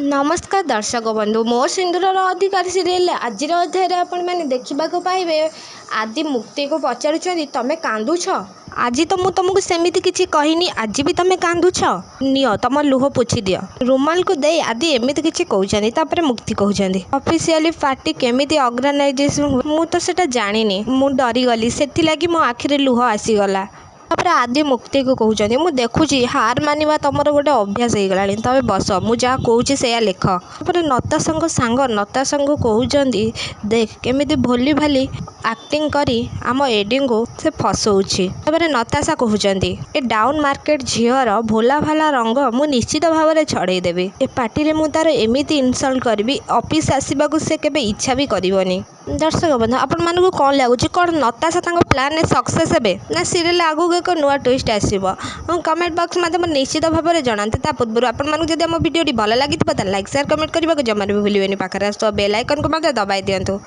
नमस्कार दर्शक बंधु मो सिंधुर अधिकारी सीरियल आज अध्याय आपण मैंने देखा पाइबे आदि मुक्ति को पचारुंट तमें कांदुछ आज तो मुझे तुमको सेमती किसी कहनी आज भी तुम कांदुछ नियो तुम लुह पोछि दियो रुमाल को दे आदि एमती किसी कहते मुक्ति कहते ऑफिशियली पार्टी केमिति ऑर्गेनाइजेशन मु तो सेटा जानिनी मु डरीगली से मो आखिरे लुह आसीगला आदि मुक्ति को कहते मुझे देखुची हार मानिबा तुमर गोटे अभ्यास हो गला तमें बस मुझे कहूँ से लिख नताशा सांग नताशा को कहते देख केमिति भोली भाली एक्टिंग करी आम एडी को से फसौची नताशा कहते ए डाउन मार्केट झीवर भोला भाला रंग मु निश्चित भाव में छड़ेदेवी ए पार्टी में मुझे तार एमती इनसल्ट करी ऑफिस आसवाक से केबे इच्छा भी करनी। दर्शक बंधु आपण मानक कौन लगुच कौन नताशा प्लान सक्सेस हे ना सीरियल आगू एक नुआ ट्विस्ट आसो कमेंट बॉक्स मध्यम निश्चित भाव में जनाते पूर्व आपड़ी आम भिडी भल लगी लाइक शेयर कमेंट करने को जमार भी भूलें पाखे बेल आइकन को दबाई दिंतु।